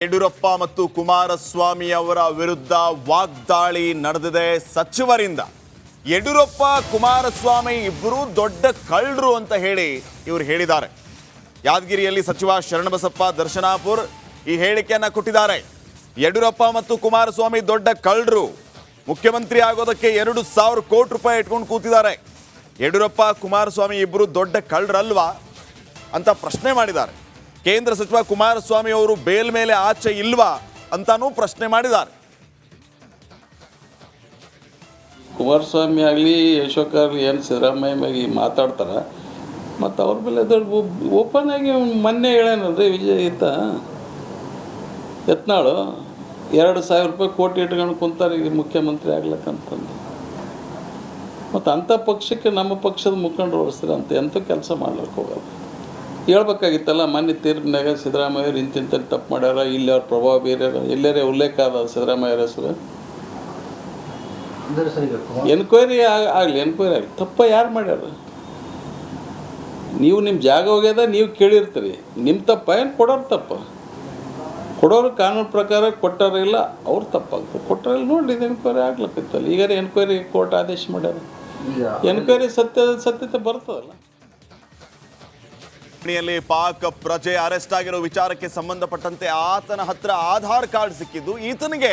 ಯಡಿಯೂರಪ್ಪ ಮತ್ತು ಕುಮಾರಸ್ವಾಮಿ ಅವರ ವಿರುದ್ಧ ವಾಗ್ದಾಳಿ ನಡೆದಿದೆ ಸಚಿವರಿಂದ. ಯಡಿಯೂರಪ್ಪ ಕುಮಾರಸ್ವಾಮಿ ಇಬ್ಬರು ದೊಡ್ಡ ಕಳ್ಳರು ಅಂತ ಹೇಳಿ ಇವರು ಹೇಳಿದ್ದಾರೆ. ಯಾದಗಿರಿಯಲ್ಲಿ ಸಚಿವ ಶರಣಬಸಪ್ಪ ದರ್ಶನಾಪುರ್ ಈ ಹೇಳಿಕೆಯನ್ನ ಕೊಟ್ಟಿದ್ದಾರೆ. ಯಡಿಯೂರಪ್ಪ ಮತ್ತು ಕುಮಾರಸ್ವಾಮಿ ದೊಡ್ಡ ಕಳ್ಳರು, ಮುಖ್ಯಮಂತ್ರಿ ಆಗೋದಕ್ಕೆ 2,000 ಕೋಟಿ ರೂಪಾಯಿ ಇಟ್ಕೊಂಡು ಕೂತಿದ್ದಾರೆ. ಯಡಿಯೂರಪ್ಪ ಕುಮಾರಸ್ವಾಮಿ ಇಬ್ಬರು ದೊಡ್ಡ ಕಳ್ಳರಲ್ವಾ ಅಂತ ಪ್ರಶ್ನೆ ಮಾಡಿದ್ದಾರೆ. ಕೇಂದ್ರ ಸಚಿವ ಕುಮಾರಸ್ವಾಮಿ ಅವರು ಬೇಲ್ ಮೇಲೆ ಆಚೆ ಇಲ್ವಾ ಅಂತಾನೂ ಪ್ರಶ್ನೆ ಮಾಡಿದ್ದಾರೆ. ಕುಮಾರಸ್ವಾಮಿ ಆಗಲಿ ಅಶೋಕ್ ಆಗಲಿ ಏನು ಸಿದ್ದರಾಮಯ್ಯ ಮ್ಯಾಗೆ ಮಾತಾಡ್ತಾರೆ, ಮತ್ತು ಅವ್ರ ಮೇಲೆ ದೊಡ್ಡ ಓಪನ್ ಆಗಿ ಮೊನ್ನೆ ಹೇಳೇನಲ್ರಿ ವಿಜಯ್ ಯತ್ನಾಳು 2,000 ಕೋಟಿ ಇಟ್ಕೊಂಡು ಕುಂತಾರೆ ಈಗ ಮುಖ್ಯಮಂತ್ರಿ ಆಗ್ಲಕ್ಕಂತಂದು. ಮತ್ತು ಅಂಥ ಪಕ್ಷಕ್ಕೆ ನಮ್ಮ ಪಕ್ಷದ ಮುಖಂಡರು ಓಡಿಸ್ತಾರೆ ಅಂತ ಎಂಥ ಕೆಲಸ ಮಾಡ್ಲಿಕ್ಕೆ ಹೋಗಲ್ಲ. ಹೇಳ್ಬೇಕಾಗಿತ್ತಲ್ಲ, ಮೊನ್ನೆ ತೀರ್ಪಿನಾಗ ಸಿದ್ದರಾಮಯ್ಯವ್ರು ಇಂತಿಂತ ತಪ್ಪು ಮಾಡ್ಯಾರ, ಇಲ್ಲಿ ಅವ್ರ ಪ್ರಭಾವ ಬೇರೆ ಎಲ್ಲರೇ ಉಲ್ಲೇಖ ಆದ ಸಿದ್ದರಾಮಯ್ಯರ ಹೆಸರು. ಎನ್ಕ್ವೈರಿ ಆಗಲಿ ತಪ್ಪ ಯಾರು ಮಾಡ್ಯಾರ? ನೀವು ನಿಮ್ಮ ಜಾಗ ಹೋಗ್ಯದ ನೀವು ಕೇಳಿರ್ತೀರಿ, ನಿಮ್ಮ ತಪ್ಪ ಏನು ಕೊಡೋರು ತಪ್ಪ? ಕೊಡೋರು ಕಾನೂನು ಪ್ರಕಾರ ಕೊಟ್ಟಾರಿಲ್ಲ, ಅವ್ರು ತಪ್ಪಾಗ್ತದೆ. ಕೊಟ್ಟಾರಿಲ್ಲ ನೋಡಿ, ಇದು ಎನ್ಕ್ವೈರಿ ಆಗ್ಲತ್ತಿತ್ತಲ್ಲ. ಈಗ ಎನ್ಕ್ವೈರಿ ಕೋರ್ಟ್ ಆದೇಶ ಮಾಡ್ಯಾರ, ಎನ್ಕ್ವೈರಿ ಸತ್ಯತೆ ಬರ್ತದಲ್ಲ. ಪಾಕ್ ಪ್ರಜೆ ಅರೆಸ್ಟ್ ಆಗಿರೋ ವಿಚಾರಕ್ಕೆ ಸಂಬಂಧಪಟ್ಟಂತೆ ಆತನ ಹತ್ರ ಆಧಾರ್ ಕಾರ್ಡ್ ಸಿಕ್ಕಿದ್ದು, ಈತನಿಗೆ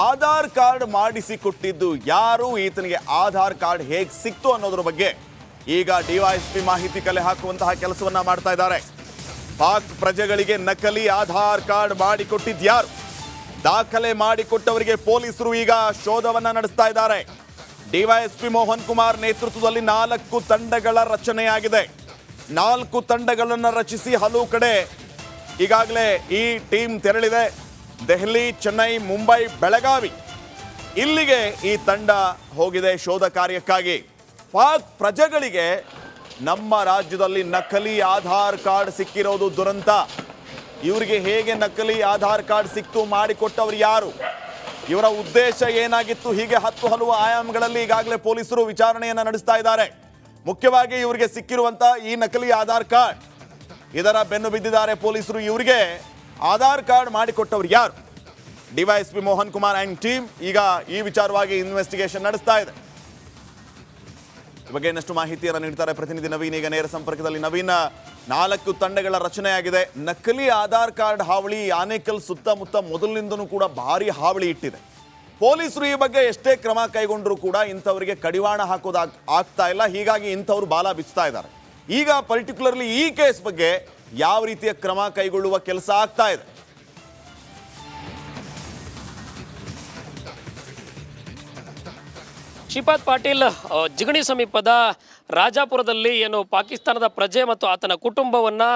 ಆಧಾರ್ ಕಾರ್ಡ್ ಮಾಡಿಸಿಕೊಟ್ಟಿದ್ದು ಯಾರು, ಈತನಿಗೆ ಆಧಾರ್ ಕಾರ್ಡ್ ಹೇಗೆ ಸಿಕ್ತು ಅನ್ನೋದ್ರ ಬಗ್ಗೆ ಈಗ ಡಿವೈಎಸ್ಪಿ ಮಾಹಿತಿ ಕಲೆ ಹಾಕುವಂತಹ ಕೆಲಸವನ್ನ ಮಾಡ್ತಾ ಇದ್ದಾರೆ. ಪಾಕ್ ಪ್ರಜೆಗಳಿಗೆ ನಕಲಿ ಆಧಾರ್ ಕಾರ್ಡ್ ಮಾಡಿಕೊಟ್ಟಿದ್ಯಾರು, ದಾಖಲೆ ಮಾಡಿಕೊಟ್ಟವರಿಗೆ ಪೊಲೀಸರು ಈಗ ಶೋಧವನ್ನ ನಡೆಸ್ತಾ ಇದ್ದಾರೆ. ಡಿವೈಎಸ್ಪಿ ಮೋಹನ್ ಕುಮಾರ್ ನೇತೃತ್ವದಲ್ಲಿ 4 ತಂಡಗಳ ರಚನೆಯಾಗಿದೆ. 4 ತಂಡಗಳನ್ನು ರಚಿಸಿ ಹಲವು ಕಡೆ ಈಗಾಗಲೇ ಈ ಟೀಮ್ ತೆರಳಿದೆ. ದೆಹಲಿ, ಚೆನ್ನೈ, ಮುಂಬೈ, ಬೆಳಗಾವಿ ಇಲ್ಲಿಗೆ ಈ ತಂಡ ಹೋಗಿದೆ ಶೋಧ ಕಾರ್ಯಕ್ಕಾಗಿ. ಪಾಕ್ ಪ್ರಜೆಗಳಿಗೆ ನಮ್ಮ ರಾಜ್ಯದಲ್ಲಿ ನಕಲಿ ಆಧಾರ್ ಕಾರ್ಡ್ ಸಿಕ್ಕಿರೋದು ದುರಂತ. ಇವರಿಗೆ ಹೇಗೆ ನಕಲಿ ಆಧಾರ್ ಕಾರ್ಡ್ ಸಿಕ್ತು, ಮಾಡಿಕೊಟ್ಟವರು ಯಾರು, ಇವರ ಉದ್ದೇಶ ಏನಾಗಿತ್ತು, ಹೀಗೆ ಹಲವು ಆಯಾಮಗಳಲ್ಲಿ ಈಗಾಗಲೇ ಪೊಲೀಸರು ವಿಚಾರಣೆಯನ್ನು ನಡೆಸ್ತಾ ಇದ್ದಾರೆ. ಮುಖ್ಯವಾಗಿ ಇವರಿಗೆ ಸಿಕ್ಕಿರುವಂತ ಈ ನಕಲಿ ಆಧಾರ್ ಕಾರ್ಡ್, ಇದರ ಬೆನ್ನು ಬಿದ್ದಿದ್ದಾರೆ ಪೊಲೀಸರು. ಇವರಿಗೆ ಆಧಾರ್ ಕಾರ್ಡ್ ಮಾಡಿಕೊಟ್ಟವರು ಯಾರು? DYSP Mohan Kumar and team ಈಗ ಈ ವಿಚಾರವಾಗಿ ಇನ್ವೆಸ್ಟಿಗೇಷನ್ ನಡೆಸ್ತಾ ಇದೆ. ಈ ಬಗ್ಗೆ ಇನ್ನಷ್ಟು ಮಾಹಿತಿಯನ್ನು ನೀಡ್ತಾರೆ ಪ್ರತಿನಿಧಿ ನವೀನ್. ಈಗ ನೇರ ಸಂಪರ್ಕದಲ್ಲಿ ನವೀನ್, 4 ತಂಡಗಳ ರಚನೆಯಾಗಿದೆ. ನಕಲಿ ಆಧಾರ್ ಕಾರ್ಡ್ ಹಾವಳಿ ಆನೇಕಲ್ ಸುತ್ತಮುತ್ತ ಮೊದಲಿನಿಂದನೂ ಕೂಡ ಭಾರಿ ಹಾವಳಿ ಇಟ್ಟಿದೆ. ಪೊಲೀಸರು ಈ ಬಗ್ಗೆ ಎಷ್ಟೇ ಕ್ರಮ ಕೈಗೊಂಡ್ರೂ ಕೂಡ ಇಂಥವರಿಗೆ ಕಡಿವಾಣ ಹಾಕೋದು ಆಗ್ತಾ ಇಲ್ಲ. ಹೀಗಾಗಿ ಇಂಥವ್ರು ಬಾಲ ಬಿಚ್ತಾ ಇದ್ದಾರೆ. ಈಗ ಪರ್ಟಿಕ್ಯುಲರ್ಲಿ ಈ ಕೇಸ್ ಬಗ್ಗೆ ಯಾವ ರೀತಿಯ ಕ್ರಮ ಕೈಗೊಳ್ಳುವ ಕೆಲಸ ಆಗ್ತಾ ಇದೆ? ಶ್ರೀಪಾದ್ ಪಾಟೀಲ್ ಜಿಗಣಿ ಸಮೀಪದ ರಾಜಾಪುರದಲ್ಲಿ ಏನು ಪಾಕಿಸ್ತಾನದ ಪ್ರಜೆ ಮತ್ತು ಆತನ ಕುಟುಂಬವನ್ನು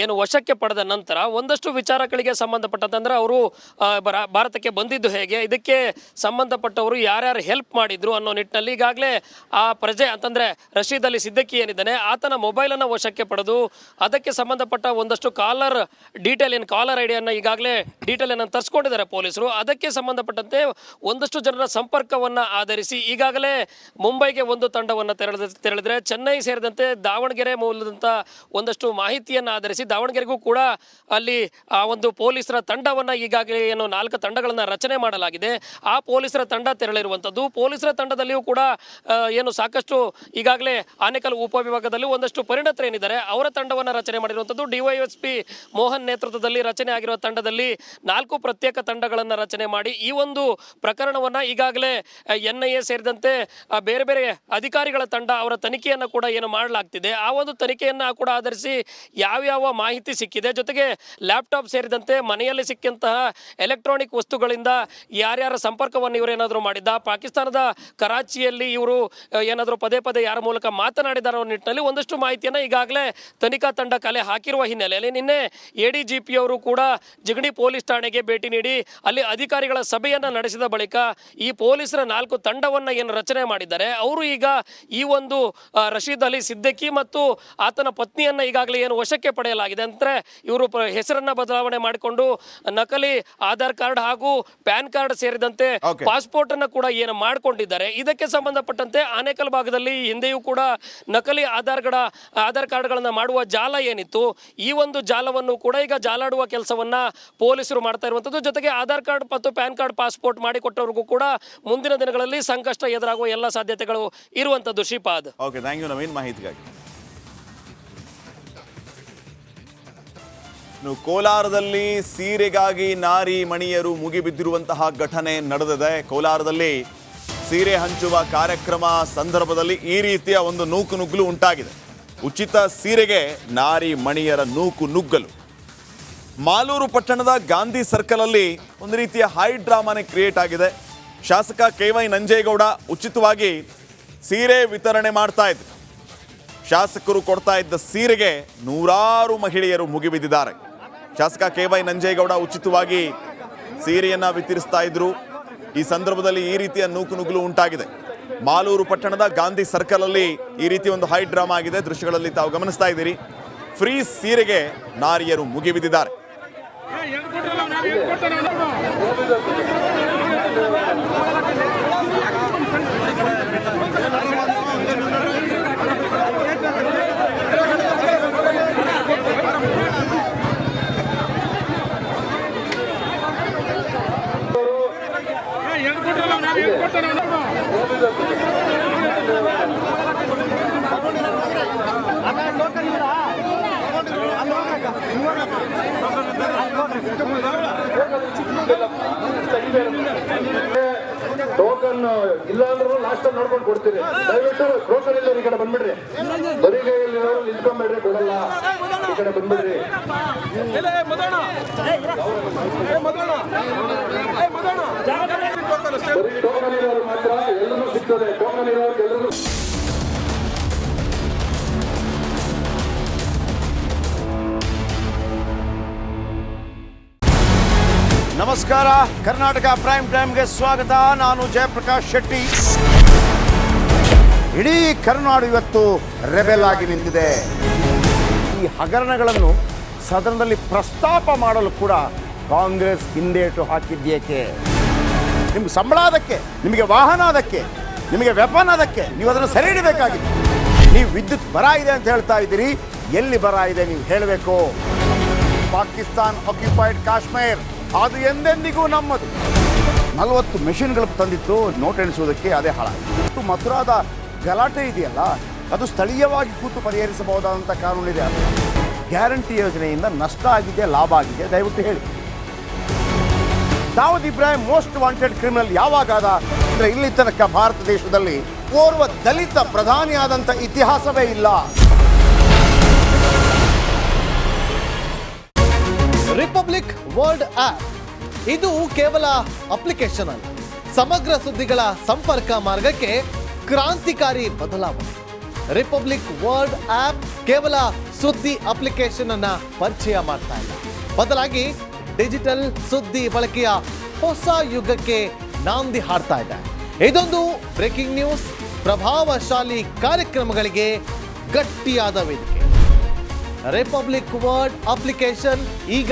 ಏನು ವಶಕ್ಕೆ ಪಡೆದ ನಂತರ ಒಂದಷ್ಟು ವಿಚಾರಗಳಿಗೆ ಸಂಬಂಧಪಟ್ಟಂತಂದ್ರೆ ಅವರು ಭಾರತಕ್ಕೆ ಬಂದಿದ್ದು ಹೇಗೆ, ಇದಕ್ಕೆ ಸಂಬಂಧಪಟ್ಟವರು ಯಾರ್ಯಾರು ಹೆಲ್ಪ್ ಮಾಡಿದ್ರು ಅನ್ನೋ ನಿಟ್ಟಿನಲ್ಲಿ ಈಗಾಗಲೇ ಆ ಪ್ರಜೆ ಅಂತಂದರೆ ರಶೀದ್ ಅಲಿ ಸಿದ್ದಿಕಿ ಏನಿದ್ದಾನೆ ಆತನ ಮೊಬೈಲನ್ನು ವಶಕ್ಕೆ ಪಡೆದು ಅದಕ್ಕೆ ಸಂಬಂಧಪಟ್ಟ ಒಂದಷ್ಟು ಕಾಲರ್ ಐಡಿಯನ್ನು ಈಗಾಗಲೇ ಡೀಟೇಲನ್ನು ತರಿಸ್ಕೊಂಡಿದ್ದಾರೆ ಪೊಲೀಸರು. ಅದಕ್ಕೆ ಸಂಬಂಧಪಟ್ಟಂತೆ ಒಂದಷ್ಟು ಜನರ ಸಂಪರ್ಕವನ್ನು ಆಧರಿಸಿ ಈಗಾಗಲೇ ಮುಂಬೈಗೆ ಒಂದು ತಂಡವನ್ನು ತೆರಳಿದ್ರೆ ಚೆನ್ನೈ ಸೇರಿದಂತೆ ದಾವಣಗೆರೆ ಮೂಲದಂಥ ಒಂದಷ್ಟು ಮಾಹಿತಿಯನ್ನು ಆಧರಿಸಿ ದಾವಣಗೆರೆಗೂ ಕೂಡ ಅಲ್ಲಿ ಆ ಒಂದು ಪೊಲೀಸರ ತಂಡವನ್ನು ಈಗಾಗಲೇ ಏನು 4 ತಂಡಗಳನ್ನು ರಚನೆ ಮಾಡಲಾಗಿದೆ. ಆ ಪೊಲೀಸರ ತಂಡ ತೆರಳಿರುವಂಥದ್ದು. ಪೊಲೀಸರ ತಂಡದಲ್ಲಿಯೂ ಕೂಡ ಏನು ಸಾಕಷ್ಟು ಈಗಾಗಲೇ ಆನೇಕಲ್ ಉಪವಿಭಾಗದಲ್ಲಿ ಒಂದಷ್ಟು ಪರಿಣತರೇನಿದ್ದಾರೆ ಅವರ ತಂಡವನ್ನು ರಚನೆ ಮಾಡಿರುವಂಥದ್ದು. ಡಿವೈಎಸ್ಪಿ ಮೋಹನ್ ನೇತೃತ್ವದಲ್ಲಿ ರಚನೆ ಆಗಿರುವ ತಂಡದಲ್ಲಿ 4 ಪ್ರತ್ಯೇಕ ತಂಡಗಳನ್ನು ರಚನೆ ಮಾಡಿ ಈ ಒಂದು ಪ್ರಕರಣವನ್ನು ಈಗಾಗಲೇ NIA ಸೇರಿದಂತೆ ಬೇರೆ ಬೇರೆ ಅಧಿಕಾರಿಗಳ ತಂಡ ಅವರ ತನಿಖೆಯನ್ನು ಕೂಡ ಏನು ಮಾಡಲಾಗ್ತಿದೆ. ಆ ಒಂದು ತನಿಖೆಯನ್ನು ಕೂಡ ಆಧರಿಸಿ ಯಾವ್ಯಾವ ಮಾಹಿತಿ ಸಿಕ್ಕಿದೆ, ಜೊತೆಗೆ ಲ್ಯಾಪ್ಟಾಪ್ ಸೇರಿದಂತೆ ಮನೆಯಲ್ಲಿ ಸಿಕ್ಕಂತಹ ಎಲೆಕ್ಟ್ರಾನಿಕ್ ವಸ್ತುಗಳಿಂದ ಯಾರ್ಯಾರ ಸಂಪರ್ಕವನ್ನು ಇವರೇನಾದರೂ ಮಾಡಿದ್ದ, ಪಾಕಿಸ್ತಾನದ ಕರಾಚಿಯಲ್ಲಿ ಇವರು ಏನಾದರೂ ಪದೇ ಪದೇ ಯಾರ ಮೂಲಕ ಮಾತನಾಡಿದಾರೋ ನಿಟ್ಟಿನಲ್ಲಿ ಒಂದಷ್ಟು ಮಾಹಿತಿಯನ್ನು ಈಗಾಗಲೇ ತನಿಖಾ ತಂಡ ಕಲೆ ಹಾಕಿರುವ ಹಿನ್ನೆಲೆಯಲ್ಲಿ ನಿನ್ನೆ ADGP ಅವರು ಕೂಡ ಜಿಗಣಿ ಪೊಲೀಸ್ ಠಾಣೆಗೆ ಭೇಟಿ ನೀಡಿ ಅಲ್ಲಿ ಅಧಿಕಾರಿಗಳ ಸಭೆಯನ್ನು ನಡೆಸಿದ ಬಳಿಕ ಈ ಪೊಲೀಸರ 4 ತಂಡವನ್ನು ಏನು ರಚನೆ ಮಾಡಿದ್ದಾರೆ ಅವರು ಈಗ ಈ ಒಂದು ರಶೀದ್ ಅಲಿ ಸಿದ್ದಿಕಿ ಮತ್ತು ಆತನ ಪತ್ನಿಯನ್ನ ಈಗಾಗಲೇ ಏನು ವಶಕ್ಕೆ ಪಡೆಯಲಾಗಿದೆ. ಅಂದರೆ ಇವರು ಹೆಸರನ್ನ ಬದಲಾವಣೆ ಮಾಡಿಕೊಂಡು ನಕಲಿ ಆಧಾರ್ ಕಾರ್ಡ್ ಹಾಗೂ ಪ್ಯಾನ್ ಕಾರ್ಡ್ ಸೇರಿದಂತೆ ಪಾಸ್ಪೋರ್ಟ್ ಅನ್ನ ಕೂಡ ಏನು ಮಾಡಿಕೊಂಡಿದ್ದಾರೆ. ಇದಕ್ಕೆ ಸಂಬಂಧಪಟ್ಟಂತೆ ಆನೇಕಲ್ ಭಾಗದಲ್ಲಿ ಹಿಂದೆಯೂ ಕೂಡ ನಕಲಿ ಆಧಾರ್ ಕಾರ್ಡ್ಗಳನ್ನ ಮಾಡುವ ಜಾಲ ಏನಿತ್ತು, ಈ ಒಂದು ಜಾಲವನ್ನು ಕೂಡ ಈಗ ಜಾಲಾಡುವ ಕೆಲಸವನ್ನ ಪೊಲೀಸರು ಮಾಡ್ತಾ ಇರುವಂತದ್ದು. ಜೊತೆಗೆ ಆಧಾರ್ ಕಾರ್ಡ್ ಮತ್ತು ಪ್ಯಾನ್ ಕಾರ್ಡ್ ಪಾಸ್ಪೋರ್ಟ್ ಮಾಡಿಕೊಟ್ಟವರಿಗೂ ಕೂಡ ಮುಂದಿನ ದಿನಗಳಲ್ಲಿ ಸಂಕಷ್ಟ ಎದುರಾಗುವ ಎಲ್ಲ ಸಾಧ್ಯತೆಗಳು ಇರುವಂತದ್ದು. Shripad, okay, thank you Naveen ಮಾಹಿತಿಗಾಗಿ. ಕೋಲಾರದಲ್ಲಿ ಸೀರೆಗಾಗಿ ನಾರಿ ಮಣಿಯರು ಮುಗಿಬಿದ್ದಿರುವಂತಹ ಘಟನೆ ನಡೆದಿದೆ. ಕೋಲಾರದಲ್ಲಿ ಸೀರೆ ಹಂಚುವ ಕಾರ್ಯಕ್ರಮ ಸಂದರ್ಭದಲ್ಲಿ ಈ ರೀತಿಯ ಒಂದು ನೂಕು ನುಗ್ಗಲು ಉಂಟಾಗಿದೆ. ಉಚಿತ ಸೀರೆಗೆ ನಾರಿ ಮಣಿಯರ ನೂಕು ನುಗ್ಗಲು. ಮಾಲೂರು ಪಟ್ಟಣದ ಗಾಂಧಿ ಸರ್ಕಲ್ ಅಲ್ಲಿ ಒಂದು ರೀತಿಯ ಹೈ ಡ್ರಾಮಾನೇ ಕ್ರಿಯೇಟ್ ಆಗಿದೆ. ಶಾಸಕ KY ನಂಜೇಗೌಡ ಉಚಿತವಾಗಿ ಸೀರೆ ವಿತರಣೆ ಮಾಡ್ತಾ ಇದ್ರು. ಶಾಸಕರು ಕೊಡ್ತಾ ಇದ್ದ ಸೀರೆಗೆ ನೂರಾರು ಮಹಿಳೆಯರು ಮುಗಿಬಿದ್ದಿದ್ದಾರೆ. ಶಾಸಕ KY ನಂಜೇಗೌಡ ಉಚಿತವಾಗಿ ಸೀರೆಯನ್ನ ವಿತರಿಸ್ತಾ ಇದ್ರು. ಈ ಸಂದರ್ಭದಲ್ಲಿ ಈ ರೀತಿಯ ನೂಕು ಉಂಟಾಗಿದೆ. ಮಾಲೂರು ಪಟ್ಟಣದ ಗಾಂಧಿ ಸರ್ಕಲ್ ಅಲ್ಲಿ ಈ ರೀತಿ ಒಂದು ಹೈ ಡ್ರಾಮಾ ಆಗಿದೆ. ದೃಶ್ಯಗಳಲ್ಲಿ ತಾವು ಗಮನಿಸ್ತಾ ಇದ್ದೀರಿ. ಫ್ರೀ ಸೀರೆಗೆ ನಾರಿಯರು ಮುಗಿಬಿದ್ದಿದ್ದಾರೆ. ಟೋಕನ್ ಇಲ್ಲ ಅಂದ್ರೂ ಲಾಸ್ಟ್ ನೋಡ್ಕೊಂಡು ಕೊಡ್ತೀರಿ. ದಯವಿಟ್ಟು ಟೋಕನ್ ಇಲ್ಲ ಈ ಕಡೆ ಬಂದ್ಬಿಡ್ರಿ. ಬರೀ ಕೈಯಲ್ಲಿ ನಿಂತ್ಕೊಂಡ್ಬೇಡ್ರಿ, ಕೊಡಲ್ಲ. ಈ ಕಡೆ ಬಂದ್ಬಿಡ್ರಿ. ಬರೀ ಟೋಕನ್ ಇರೋರು ಮಾತ್ರ ಎಲ್ಲರೂ ಸಿಗ್ತದೆ. ಟೋಕನ್ ಇರೋರು ಎಲ್ಲರೂ. ನಮಸ್ಕಾರ, ಕರ್ನಾಟಕ ಪ್ರೈಮ್ ಟೈಮ್ಗೆ ಸ್ವಾಗತ. ನಾನು ಜಯಪ್ರಕಾಶ್ ಶೆಟ್ಟಿ. ಇಡೀ ಕರ್ನಾಡು ಇವತ್ತು ರೆಬೆಲ್ ಆಗಿ ನಿಂತಿದೆ. ಈ ಹಗರಣಗಳನ್ನು ಸದನದಲ್ಲಿ ಪ್ರಸ್ತಾಪ ಮಾಡಲು ಕೂಡ ಕಾಂಗ್ರೆಸ್ ಹಿಂದೇಟು ಹಾಕಿದ್ದೇಕೆ? ನಿಮ್ಗೆ ಸಂಬಳ ಅದಕ್ಕೆ, ನಿಮಗೆ ವಾಹನ ಅದಕ್ಕೆ, ನಿಮಗೆ ವೆಪನ್ ಅದಕ್ಕೆ, ನೀವು ಅದನ್ನು ಸೆರೆ ಹಿಡಿಬೇಕಾಗಿದೆ. ನೀವು ವಿದ್ಯುತ್ ಬರ ಇದೆ ಅಂತ ಹೇಳ್ತಾ ಇದ್ದೀರಿ. ಎಲ್ಲಿ ಬರ ಇದೆ ನೀವು ಹೇಳಬೇಕು. ಪಾಕಿಸ್ತಾನ್ ಆಕ್ಯುಪೈಡ್ ಕಾಶ್ಮೀರ್ ಅದು ಎಂದೆಂದಿಗೂ ನಮ್ಮದು. 40 ಮೆಷಿನ್ಗಳು ತಂದಿತ್ತು ನೋಟ್ ಎಣಿಸುವುದಕ್ಕೆ, ಅದೇ ಹಾಳಾಯಿತು. ಮಥುರಾದ ಗಲಾಟೆ ಇದೆಯಲ್ಲ, ಅದು ಸ್ಥಳೀಯವಾಗಿ ಕೂತು ಪರಿಹರಿಸಬಹುದಾದಂಥ ಕಾನೂನಿದೆ. ಗ್ಯಾರಂಟಿ ಯೋಜನೆಯಿಂದ ನಷ್ಟ ಆಗಿದೆ, ಲಾಭ ಆಗಿದೆ, ದಯವಿಟ್ಟು ಹೇಳಿ. Dawood Ibrahim most wanted criminal ಯಾವಾಗಾದ ಅಂದರೆ ಇಲ್ಲಿ ತನಕ ಭಾರತ ದೇಶದಲ್ಲಿ ಓರ್ವ ದಲಿತ ಪ್ರಧಾನಿಯಾದಂಥ ಇತಿಹಾಸವೇ ಇಲ್ಲ. ರಿಪಬ್ಲಿಕ್ ವರ್ಲ್ಡ್ ಆಪ್ ಇದು ಕೇವಲ ಅಪ್ಲಿಕೇಶನ್ ಅಲ್ಲ, ಸಮಗ್ರ ಸುದ್ದಿಗಳ ಸಂಪರ್ಕ ಮಾರ್ಗಕ್ಕೆ ಕ್ರಾಂತಿಕಾರಿ ಬದಲಾವಣೆ. ರಿಪಬ್ಲಿಕ್ ವರ್ಲ್ಡ್ ಆಪ್ ಕೇವಲ ಸುದ್ದಿ ಅಪ್ಲಿಕೇಶನ್ ಅನ್ನ ಪರಿಚಯ ಮಾಡ್ತಾ ಇಲ್ಲ, ಬದಲಾಗಿ ಡಿಜಿಟಲ್ ಸುದ್ದಿ ಬಳಕೆಯ ಹೊಸ ಯುಗಕ್ಕೆ ನಾಂದಿ ಹಾಡ್ತಾ ಇದೆ. ಇದೊಂದು ಬ್ರೇಕಿಂಗ್ ನ್ಯೂಸ್, ಪ್ರಭಾವಶಾಲಿ ಕಾರ್ಯಕ್ರಮಗಳಿಗೆ ಗಟ್ಟಿಯಾದ ವೇದಿಕೆ. ರಿಪಬ್ಲಿಕ್ ವರ್ಲ್ಡ್ ಅಪ್ಲಿಕೇಶನ್ ಈಗ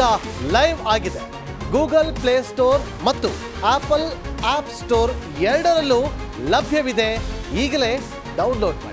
ಲೈವ್ ಆಗಿದೆ. ಗೂಗಲ್ ಪ್ಲೇ ಸ್ಟೋರ್ ಮತ್ತು ಆಪಲ್ ಆಪ್ ಸ್ಟೋರ್ ಎರಡರಲ್ಲೂ ಲಭ್ಯವಿದೆ. ಈಗಲೇ ಡೌನ್ಲೋಡ್ ಮಾಡಿ.